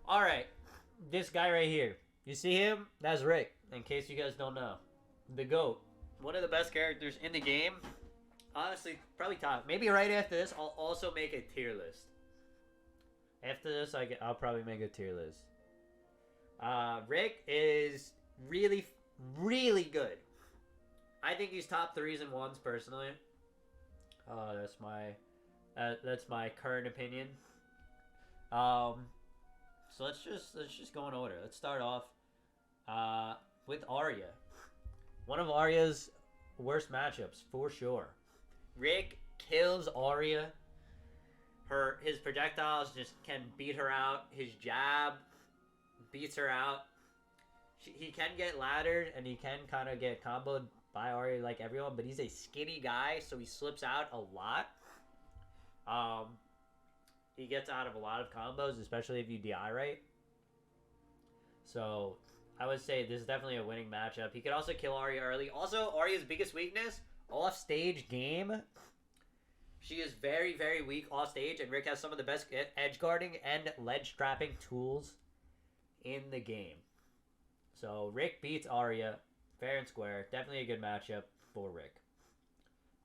Alright, this guy right here. You see him? That's Rick, in case you guys don't know. The GOAT. One of the best characters in the game. Honestly, probably top. Maybe right after this, I'll also make a tier list. After this, I'll probably make a tier list. Rick is really, really good. I think he's top 3s and 1s personally. That's my current opinion. So let's just go in order. Let's start off with Arya. One of Arya's worst matchups for sure. Rick kills Arya. His projectiles just can beat her out. His jab beats her out. He can get laddered and he can kind of get comboed by Arya like everyone, but he's a skinny guy, so he slips out a lot. He gets out of a lot of combos, especially if you DI right. So I would say this is definitely a winning matchup. He could also kill Arya early. Also, Arya's biggest weakness, off-stage game. She is very, very weak off-stage, and Rick has some of the best edge guarding and ledge trapping tools in the game. So Rick beats Arya, fair and square. Definitely a good matchup for Rick.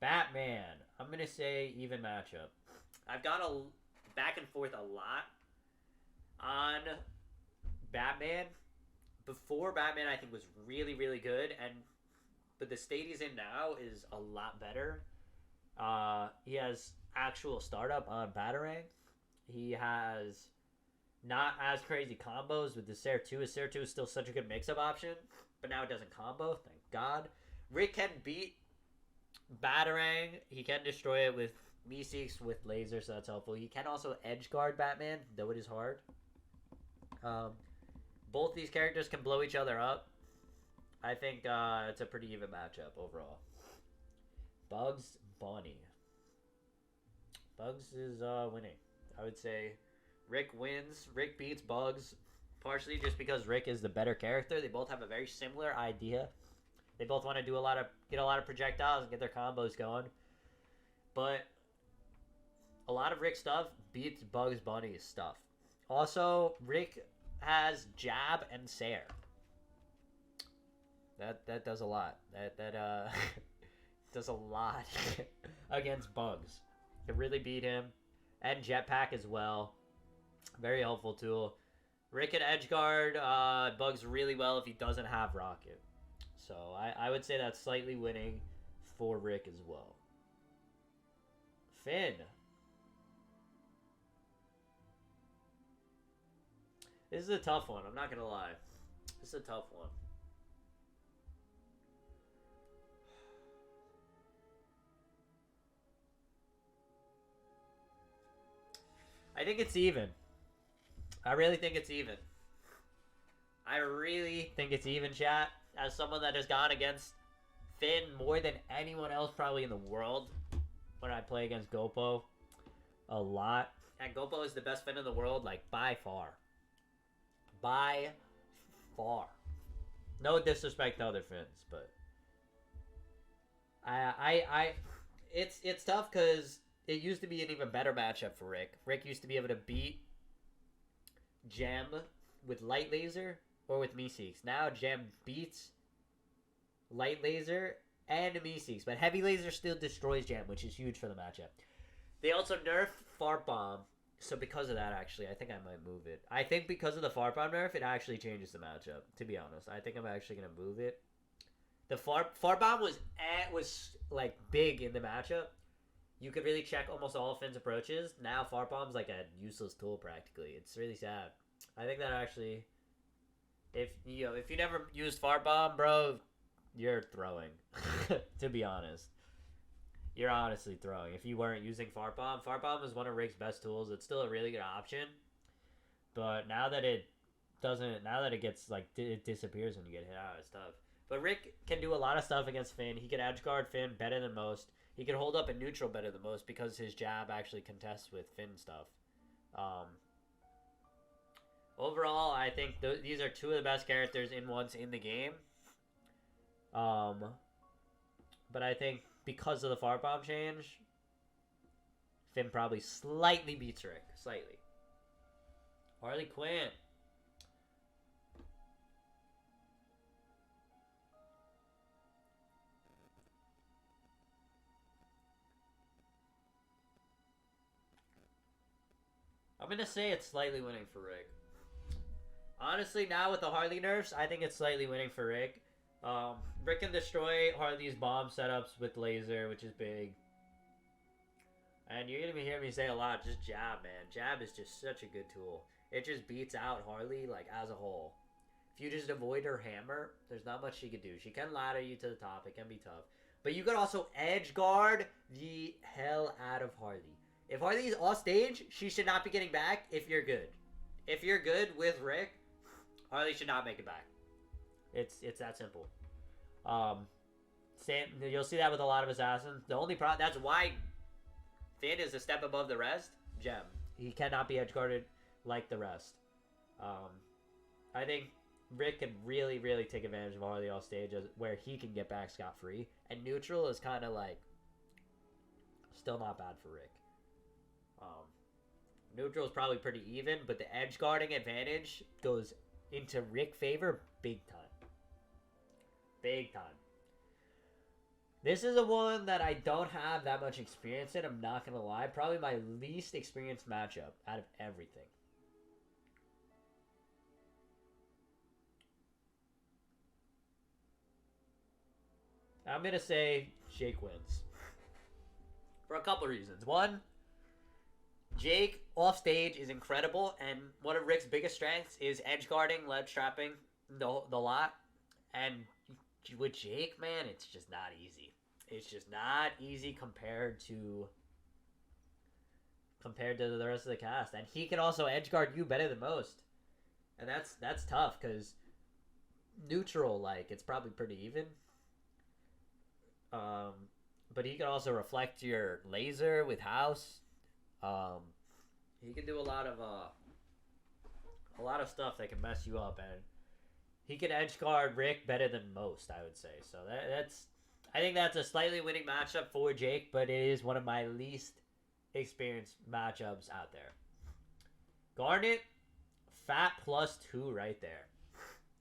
Batman, I'm going to say even matchup. I've gone back and forth a lot on Batman. Before, Batman I think was really, really good, but the state he's in now is a lot better. He has actual startup on Batarang. He has not as crazy combos with the Ser 2. His Ser 2 is still such a good mix-up option, but now it doesn't combo, thank God. Rick can beat Batarang. He can destroy it with Meeseeks with laser, so that's helpful. He can also edge guard Batman, though it is hard. Both these characters can blow each other up. I think it's a pretty even matchup overall. Bugs Bunny. Bugs is winning. I would say Rick wins. Rick beats Bugs, partially just because Rick is the better character. They both have a very similar idea. They both want to get a lot of projectiles and get their combos going. But a lot of Rick's stuff beats Bugs Bunny's stuff. Also, Rick has jab and Sair. That does a lot. That does a lot against Bugs. Can really beat him. And Jetpack as well. Very helpful tool. Rick can edgeguard Bugs really well if he doesn't have Rocket. So I would say that's slightly winning for Rick as well. Finn. This is a tough one. I'm not going to lie. This is a tough one. I think it's even. I really think it's even. I really think it's even, chat. As someone that has gone against Finn more than anyone else probably in the world when I play against Gopo a lot. And Gopo is the best Finn in the world, like, by far. By far. No disrespect to other Finns, but it's tough because it used to be an even better matchup for Rick. Rick used to be able to beat Gem with Light Laser or with Meeseeks. Now Gem beats Light Laser and Meeseeks, but Heavy Laser still destroys Gem, which is huge for the matchup. They also nerfed Fart Bomb, so because of that, actually, I think I might move it. I think because of the Fart Bomb nerf, it actually changes the matchup, to be honest. I think I'm actually going to move it. The Fart Bomb was like big in the matchup. You could really check almost all of Finn's approaches. Now Fart Bomb's like a useless tool practically. It's really sad. I think that actually, if you never used Fart Bomb, bro, you're throwing. To be honest, you're honestly throwing. If you weren't using Fart Bomb is one of Rick's best tools. It's still a really good option, but now that it gets like it disappears when you get hit out, it's tough. But Rick can do a lot of stuff against Finn. He can edgeguard Finn better than most. He can hold up in neutral better than most because his jab actually contests with Finn stuff. Overall, I think these are two of the best characters in once in the game. But I think because of the Fart Bomb change, Finn probably slightly beats Rick. Slightly. Harley Quinn. gonna say it's slightly winning for Rick. Honestly, now with the Harley nerfs, I think it's slightly winning for Rick. Rick can destroy Harley's bomb setups with laser, which is big. And you're gonna be hearing me say a lot, just jab, man. Jab is just such a good tool. It just beats out Harley, like, as a whole. If you just avoid her hammer, there's not much she could do. She can ladder you to the top. It can be tough. But you could also edge guard the hell out of Harley. If Harley's off stage, she should not be getting back if you're good. If you're good with Rick, Harley should not make it back. It's that simple. You'll see that with a lot of assassins. The only problem, that's why Finn is a step above the rest. Gem. He cannot be edge guarded like the rest. I think Rick can really, really take advantage of Harley off stage where he can get back scot-free. And neutral is kind of like still not bad for Rick. Neutral is probably pretty even, but the edge guarding advantage goes into Rick favor big time. Big time. This is a one that I don't have that much experience in, I'm not going to lie. Probably my least experienced matchup out of everything. I'm going to say Jake wins. For a couple reasons. One, Jake off stage is incredible, and one of Rick's biggest strengths is edge guarding, ledge trapping the lot. And with Jake, man, it's just not easy. It's just not easy compared to the rest of the cast. And he can also edge guard you better than most. And that's tough because neutral, like, it's probably pretty even. But he can also reflect your laser with house. He can do a lot of stuff that can mess you up, and he can edge guard Rick better than most, I would say. So I think that's a slightly winning matchup for Jake, but it is one of my least experienced matchups out there. Garnet, fat +2 right there.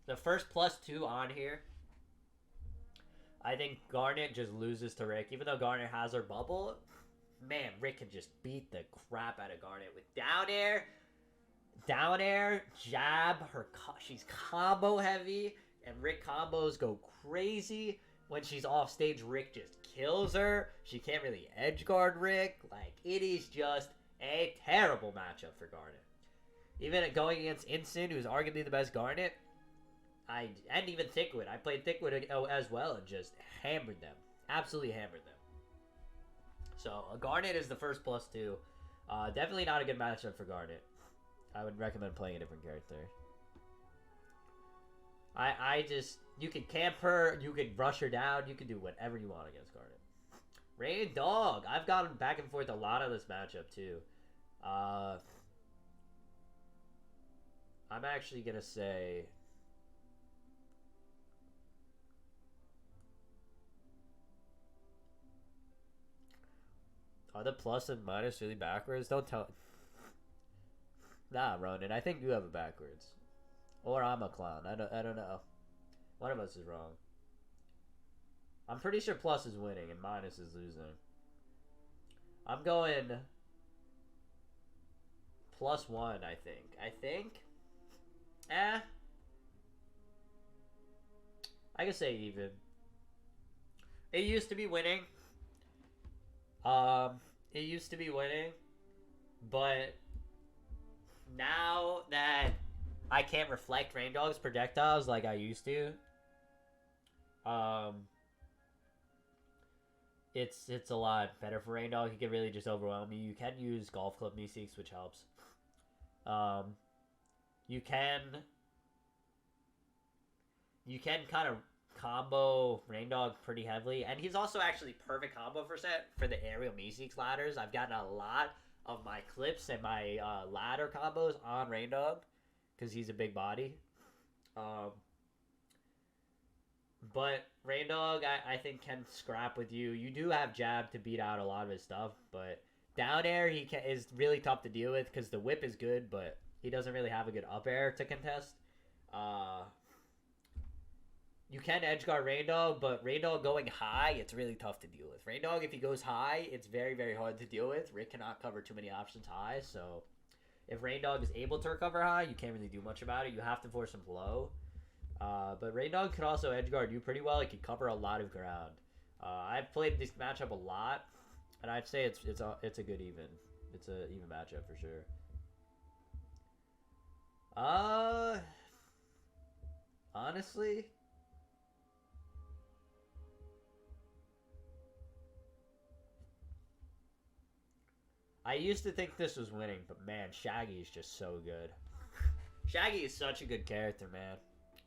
The first +2 on here. I think Garnet just loses to Rick. Even though Garnet has her bubble, man, Rick can just beat the crap out of Garnet with down air, jab. She's combo heavy, and Rick combos go crazy. When she's off stage, Rick just kills her. She can't really edge guard Rick. Like, it is just a terrible matchup for Garnet. Even going against Instant, who's arguably the best Garnet, and even Thickwood. I played Thickwood as well and just hammered them. Absolutely hammered them. So, Garnet is the first +2. Definitely not a good matchup for Garnet. I would recommend playing a different character. You can camp her, you can rush her down, you can do whatever you want against Garnet. Reindog. I've gone back and forth a lot of this matchup, too. I'm actually going to say... Are the plus and minus really backwards? Don't tell... Nah, Ronan, I think you have it backwards. Or I'm a clown. I don't know. One of us is wrong. I'm pretty sure plus is winning and minus is losing. I'm going +1, I think. I can say even. It used to be winning. But now that I can't reflect Reindog's projectiles like I used to, it's a lot better for Reindog. He can really just overwhelm you. You can use Golf Club Meeseeks, which helps. You can kind of combo Reindog pretty heavily, and he's also actually perfect combo for the aerial Meeseeks ladders. I've gotten a lot of my clips and my ladder combos on Reindog because he's a big body. But Reindog, I think, can scrap with you. You do have jab to beat out a lot of his stuff, but down air is really tough to deal with because the whip is good, but he doesn't really have a good up air to contest. You can edge guard Reindog, but Reindog going high, it's really tough to deal with. Reindog, if he goes high, it's very, very hard to deal with. Rick cannot cover too many options high, so If Reindog is able to recover high, you can't really do much about it. You have to force him low. But Reindog could also edgeguard you pretty well. He could cover a lot of ground. I've played this matchup a lot, and I'd say it's a good even. It's a even matchup for sure. Honestly, I used to think this was winning, but man, Shaggy is just so good. Shaggy is such a good character, man.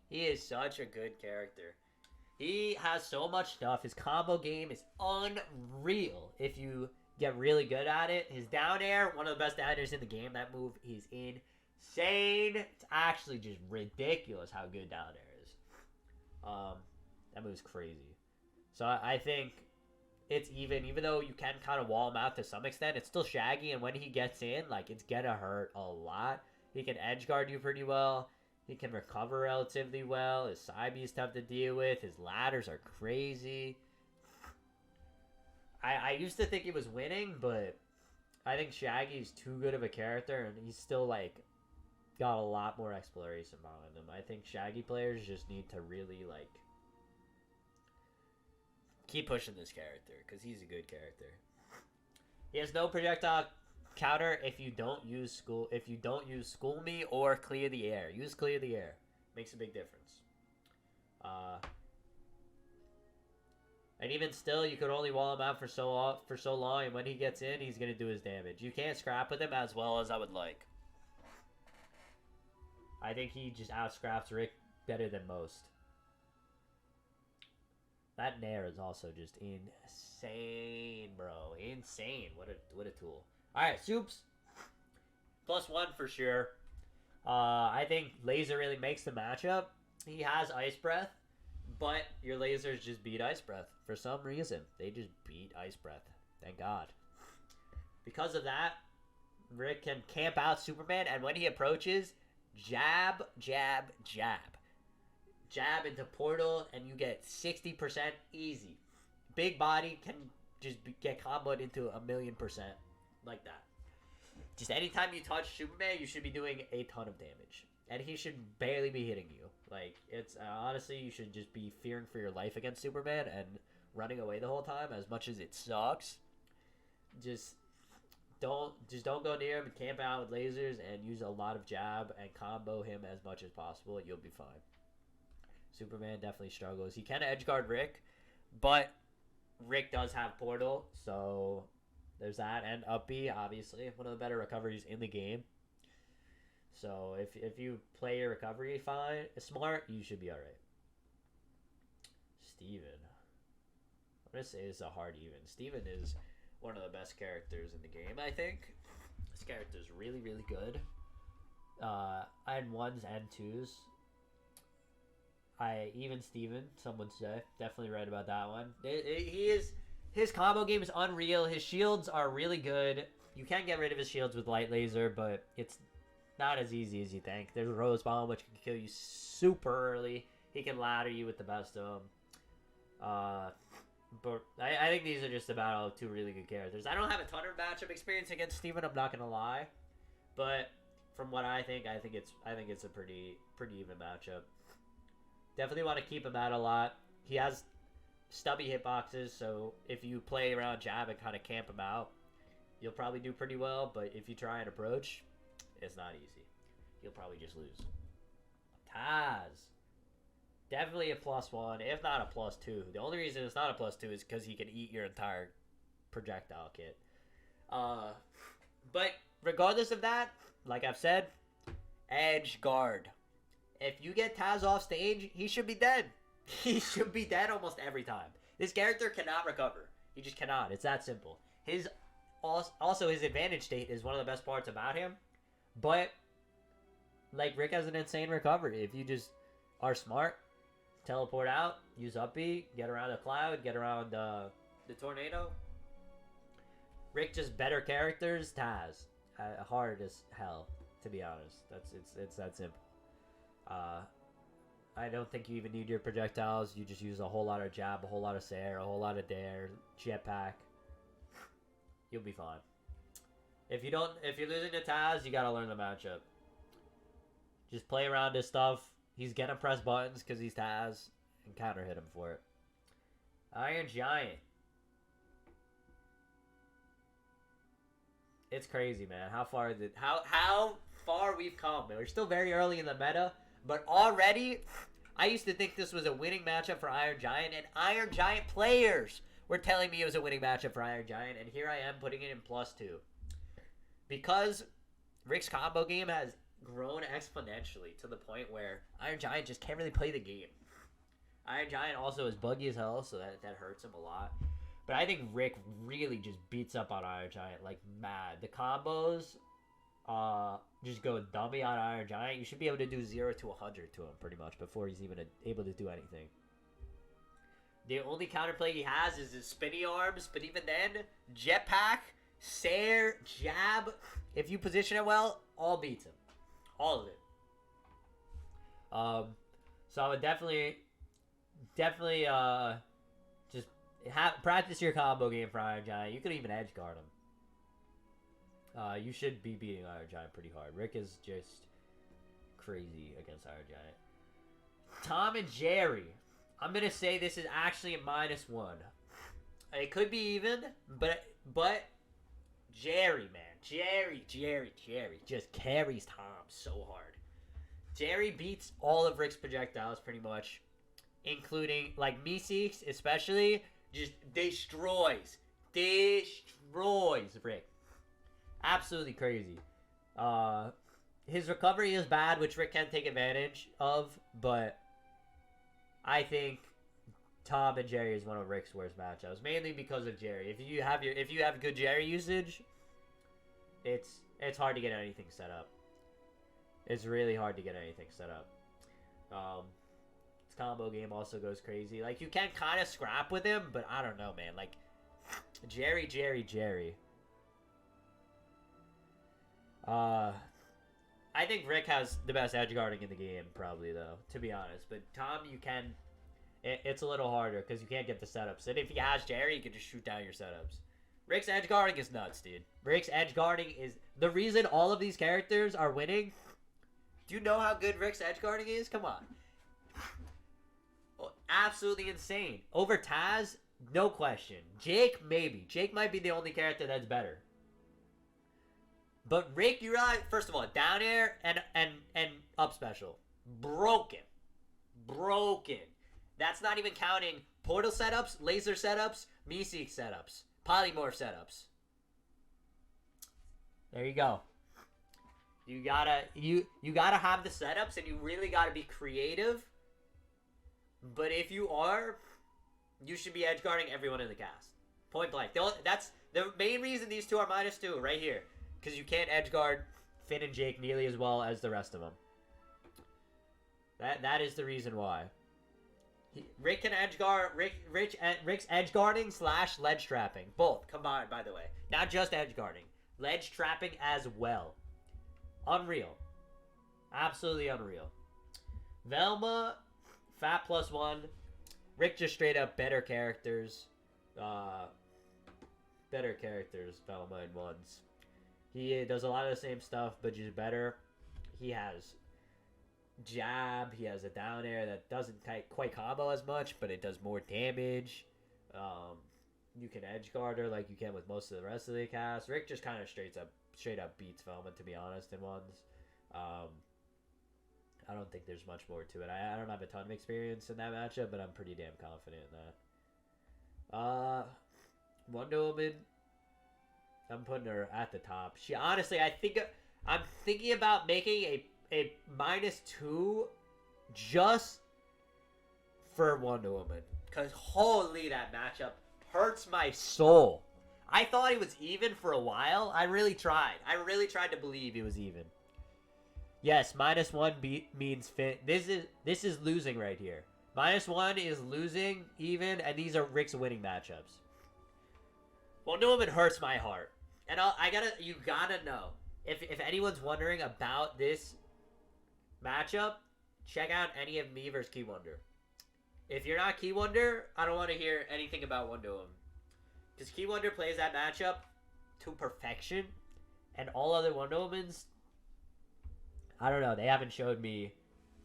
He is such a good character. He has so much stuff. His combo game is unreal if you get really good at it. His down air, one of the best down airs in the game. That move is insane. It's actually just ridiculous how good down air is. That move's crazy. So I think it's even though you can kind of wall him out to some extent, it's still Shaggy, and when he gets in, like, it's gonna hurt a lot. He can edge guard you pretty well. He can recover relatively well. His side B is tough to deal with. His ladders are crazy. I used to think he was winning, but I think Shaggy's too good of a character, and he's still, like, got a lot more exploration behind him. I think Shaggy players just need to really, like, keep pushing this character, because he's a good character. He has no projectile counter if you don't use school me or clear the air. Use clear the air. Makes a big difference. And even still, you could only wall him out for so long, and when he gets in, he's gonna do his damage. You can't scrap with him as well as I would like. I think he just out-scraps Rick better than most. That Nair is also just insane, bro. Insane. What a tool. Alright, Soups. +1 for sure. I think Laser really makes the matchup. He has Ice Breath, but your lasers just beat Ice Breath. For some reason, they just beat Ice Breath. Thank God. Because of that, Rick can camp out Superman, and when he approaches, jab, jab, jab. Jab into portal, and you get 60% easy. Big body can just get comboed into 1,000,000% like that. Just anytime you touch Superman, you should be doing a ton of damage, and he should barely be hitting you. Like, it's honestly, you should just be fearing for your life against Superman and running away the whole time. As much as it sucks, just don't go near him and camp out with lasers and use a lot of jab and combo him as much as possible. You'll be fine. Superman definitely struggles. He can edgeguard Rick, but Rick does have portal, so there's that. And up B, obviously, one of the better recoveries in the game. So if you play your recovery fine, smart, you should be alright. Steven. I'm going to say it's a hard even. Steven is one of the best characters in the game, I think. This character is really, really good. And 1s and 2s. Even Steven, some would say. Definitely right about that one. His combo game is unreal. His shields are really good. You can get rid of his shields with light laser, but it's not as easy as you think. There's Rose Bomb, which can kill you super early. He can ladder you with the best of them. But I think these are just about 2 really good characters. I don't have a ton of matchup experience against Steven, I'm not gonna lie. But from what I think it's a pretty even matchup. Definitely want to keep him out a lot. He has stubby hitboxes, so if you play around jab and kind of camp him out, you'll probably do pretty well, but if you try and approach, it's not easy. You'll probably just lose. Taz. Definitely a +1, if not a +2. The only reason it's not a +2 is because he can eat your entire projectile kit. But regardless of that, like I've said, edge guard. If you get Taz off stage, he should be dead. He should be dead almost every time. This character cannot recover. He just cannot. It's that simple. Also, his advantage state is one of the best parts about him. But, like, Rick has an insane recovery. If you just are smart, teleport out, use up B, get around the cloud, get around the tornado. Rick just better characters, Taz. Hard as hell, to be honest. It's that simple. I don't think you even need your projectiles. You just use a whole lot of jab, a whole lot of Sair, a whole lot of dare, jetpack. You'll be fine. If you're losing to Taz, you gotta learn the matchup. Just play around his stuff. He's gonna press buttons because he's Taz, and counter hit him for it. Iron Giant. It's crazy, man. How far we've come. Man. We're still very early in the meta, but already, I used to think this was a winning matchup for Iron Giant, and Iron Giant players were telling me it was a winning matchup for Iron Giant, and here I am putting it in +2. Because Rick's combo game has grown exponentially to the point where Iron Giant just can't really play the game. Iron Giant also is buggy as hell, so that hurts him a lot. But I think Rick really just beats up on Iron Giant like mad. The combos just go dummy on Iron Giant. You should be able to do 0 to 100 to him pretty much before he's even able to do anything. The only counterplay he has is his spinny arms, but even then, jetpack, Sair, jab, if you position it well, all beats him. All of it. So I would definitely just practice your combo game for Iron Giant. You could even edge guard him. You should be beating Iron Giant pretty hard. Rick is just crazy against Iron Giant. Tom and Jerry. I'm gonna say this is actually a -1. It could be even, but Jerry, man. Jerry just carries Tom so hard. Jerry beats all of Rick's projectiles pretty much, including, like, Meeseeks especially, just destroys Rick. Absolutely crazy. His recovery is bad, which Rick can take advantage of, but I think Tom and Jerry is one of Rick's worst matchups, mainly because of Jerry. If you have good Jerry usage, it's hard to get anything set up. It's really hard to get anything set up. His combo game also goes crazy. Like, you can kind of scrap with him, but I don't know, man. Like, Jerry. I think Rick has the best edge guarding in the game, probably, though, to be honest. But Tom, you can... It's a little harder because you can't get the setups. And if he has Jerry, you can just shoot down your setups. Rick's edge guarding is nuts, dude. Rick's edge guarding is... The reason all of these characters are winning... Do you know how good Rick's edge guarding is? Come on. Oh, absolutely insane. Over Taz, no question. Jake, maybe. Jake might be the only character that's better. But Rick, you realize, first of all, down air and up special. Broken. That's not even counting portal setups, laser setups, Meeseek setups, polymorph setups. There you go. You gotta have the setups, and you really gotta be creative. But if you are, you should be edge guarding everyone in the cast. Point blank. That's the main reason these two are -2 right here. Because you can't edge guard Finn and Jake nearly as well as the rest of them. That is the reason why. Rick can edge guard Rick's edge guarding / ledge trapping, both combined, by the way. Not just edge guarding, ledge trapping as well. Unreal, absolutely unreal. Velma, fat +1. Rick just straight up better characters. Velma in ones. He does a lot of the same stuff, but just better. He has jab. He has a down air that doesn't quite combo as much, but it does more damage. You can edge guard her like you can with most of the rest of the cast. Rick just kind of straight up beats Velma, to be honest, in ones. I don't think there's much more to it. I don't have a ton of experience in that matchup, but I'm pretty damn confident in that. Wonder Woman, I'm putting her at the top. She honestly, I'm thinking about making a -2 just for Wonder Woman. Because holy, that matchup hurts my soul. I thought it was even for a while. I really tried to believe it was even. Yes, -1 means fit. This is losing right here. -1 is losing even, and these are Rick's winning matchups. Wonder Woman hurts my heart. And you gotta know. If anyone's wondering about this matchup, check out any of me versus Key Wonder. If you're not Key Wonder, I don't want to hear anything about Wonder Woman. Because Key Wonder plays that matchup to perfection. And all other Wonder Womans, I don't know. They haven't showed me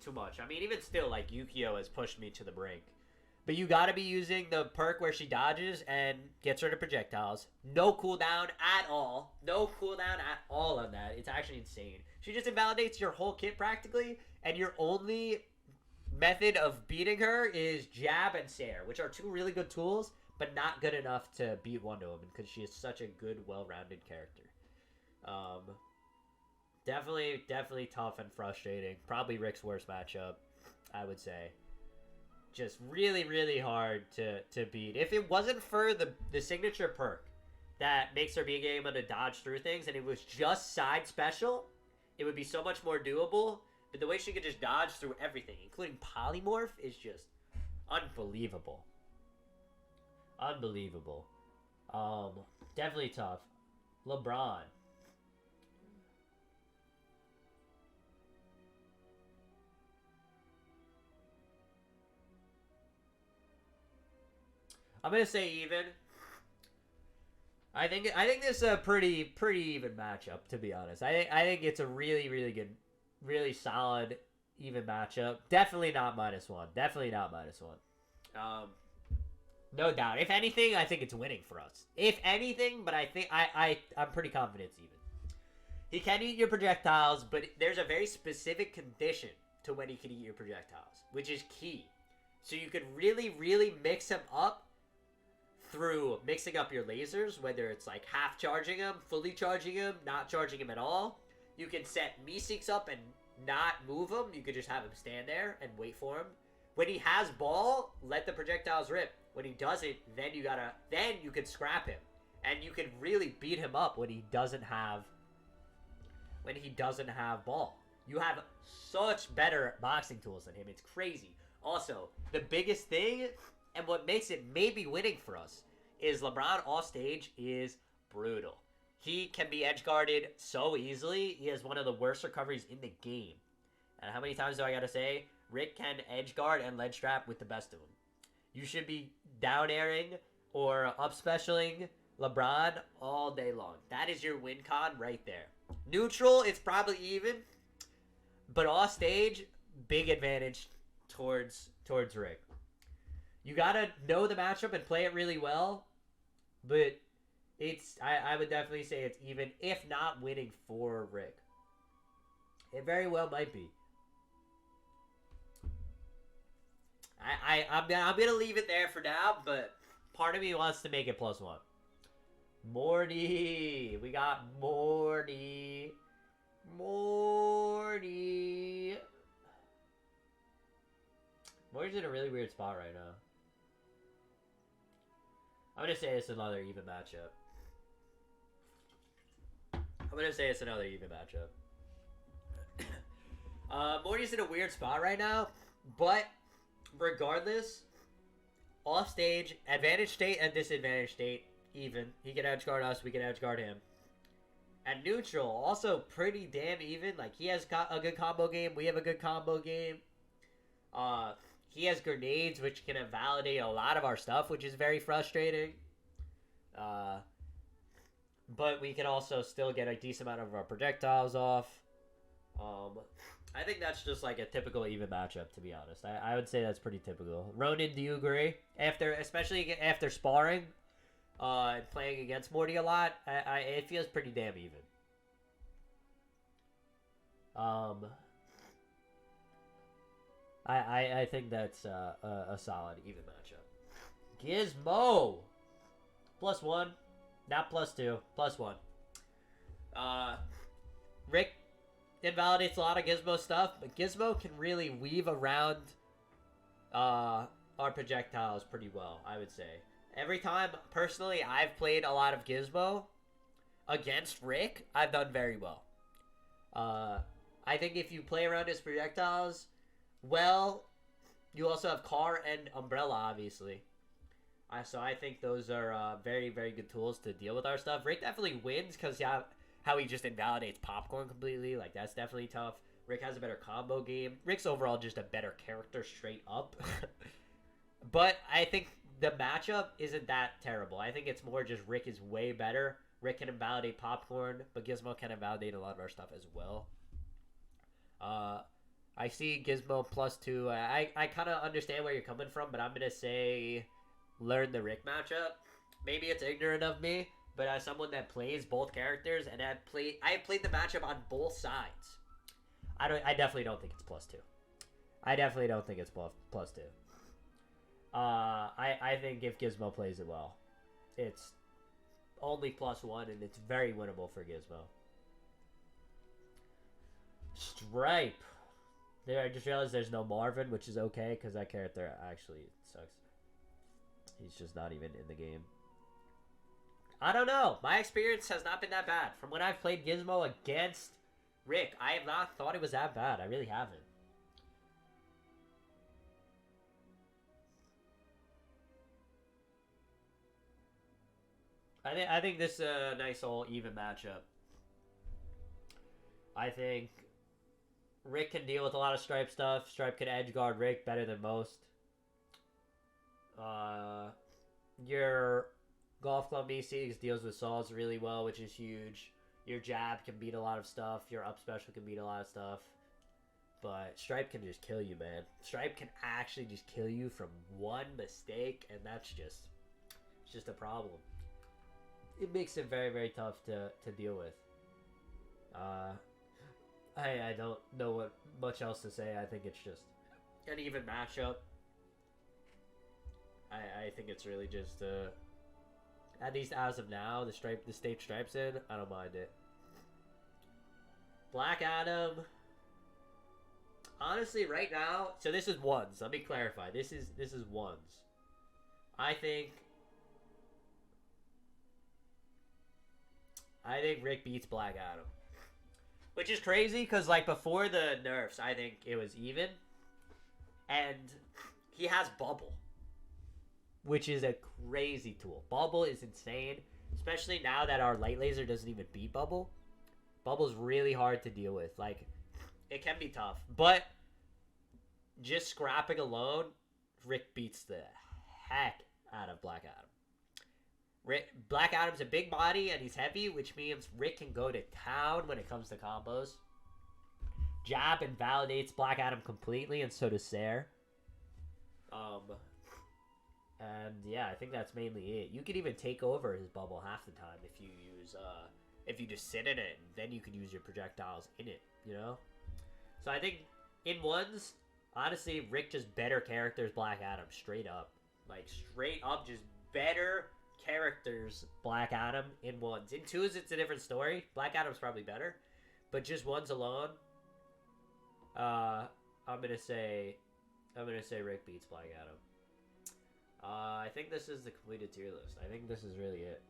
too much. I mean, even still, like, Yukio has pushed me to the brink. But you gotta be using the perk where she dodges and gets rid of projectiles. No cooldown at all. No cooldown at all on that. It's actually insane. She just invalidates your whole kit practically, and your only method of beating her is Jab and Sair, which are two really good tools, but not good enough to beat Wonder Woman because she is such a good, well-rounded character. Definitely tough and frustrating. Probably Rick's worst matchup, I would say. Just really, really hard to beat. If it wasn't for the signature perk that makes her being able to dodge through things, and it was just side special, it would be so much more doable. But the way she could just dodge through everything, including polymorph, is just unbelievable. Unbelievable. Definitely tough. LeBron. I'm gonna say even. I think this is a pretty even matchup, to be honest. I think it's a really good, really solid even matchup. Definitely not -1. Definitely not -1. No doubt. If anything, I think it's winning for us. If anything, but I think I'm pretty confident it's even. He can eat your projectiles, but there's a very specific condition to when he can eat your projectiles, which is key. So you could really mix him up through mixing up your lasers, whether it's like half charging him, fully charging him, not charging him at all. You can set Meeseeks up and not move him. You could just have him stand there and wait for him. When he has ball, let the projectiles rip. When he doesn't, then you can scrap him. And you can really beat him up when he doesn't have ball. You have such better boxing tools than him. It's crazy. Also, the biggest thing, and what makes it maybe winning for us, is LeBron off stage is brutal. He can be edge guarded so easily. He has one of the worst recoveries in the game. And how many times do I gotta say? Rick can edge guard and ledge trap with the best of them. You should be down airing or up specialing LeBron all day long. That is your win con right there. Neutral, it's probably even. But off stage, big advantage towards Rick. You gotta know the matchup and play it really well, but I would definitely say it's even, if not winning for Rick. It very well might be. I'm gonna leave it there for now, but part of me wants to make it +1. Morty, we got Morty. Morty's in a really weird spot right now. I'm gonna say it's another even matchup. Morty's in a weird spot right now, but regardless, off stage, advantage state and disadvantage state, even. He can edge guard us, we can edge guard him. And neutral, also pretty damn even. Like, he has a good combo game, we have a good combo game. He has grenades, which can invalidate a lot of our stuff, which is very frustrating. But we can also still get a decent amount of our projectiles off. I think that's just like a typical even matchup, to be honest. I would say that's pretty typical. Ronan, do you agree? Especially after sparring and playing against Morty a lot, it feels pretty damn even. I think that's a solid even matchup. Gizmo! +1. Not +2. +1. Rick invalidates a lot of Gizmo stuff, but Gizmo can really weave around our projectiles pretty well, I would say. Every time, personally, I've played a lot of Gizmo against Rick, I've done very well. I think if you play around his projectiles well, you also have Car and Umbrella, obviously. So I think those are very good tools to deal with our stuff. Rick definitely wins because how he just invalidates Popcorn completely. Like, that's definitely tough. Rick has a better combo game. Rick's overall just a better character straight up. But I think the matchup isn't that terrible. I think it's more just Rick is way better Rick can invalidate Popcorn, but Gizmo can invalidate a lot of our stuff as well. I see Gizmo +2. I kind of understand where you're coming from, but I'm gonna say learn the Rick matchup. Maybe it's ignorant of me, but as someone that plays both characters and I played the matchup on both sides. I definitely don't think it's +2. I definitely don't think it's +2. I think if Gizmo plays it well, it's only +1 and it's very winnable for Gizmo. Stripe. There, I just realized there's no Marvin, which is okay because that character actually sucks. He's just not even in the game. I don't know. My experience has not been that bad. From when I've played Gizmo against Rick, I have not thought it was that bad. I really haven't. I think this is a nice old even matchup. I think Rick can deal with a lot of Stripe stuff. Stripe can edge guard Rick better than most. Your Golf Club B6 deals with Saws really well, which is huge. Your jab can beat a lot of stuff. Your up special can beat a lot of stuff. But Stripe can just kill you, man. Stripe can actually just kill you from one mistake, and that's just... it's just a problem. It makes it very, very tough to deal with. I don't know what much else to say. I think it's just an even matchup. I think it's really just at least as of now, the state Stripes in, I don't mind it. Black Adam. Honestly, right now, so this is ones. Let me clarify. This is ones. I think Rick beats Black Adam. Which is crazy, because, like, before the nerfs, I think it was even. And he has Bubble. Which is a crazy tool. Bubble is insane. Especially now that our Light Laser doesn't even beat Bubble. Bubble's really hard to deal with. Like, it can be tough. But, just scrapping alone, Rick beats the heck out of Black Adam. Black Adam's a big body and he's heavy, which means Rick can go to town when it comes to combos. Jab invalidates Black Adam completely, and so does Sair. And yeah, I think that's mainly it. You could even take over his bubble half the time if you use, if you just sit in it, and then you could use your projectiles in it, you know? So I think in ones, honestly, Rick just better characters Black Adam, straight up. Like, straight up, just better characters Black Adam in ones. In twos, it's a different story. Black Adam's probably better, but just ones alone, I'm gonna say Rick beats Black Adam. I think this is the completed tier list. I think this is really it.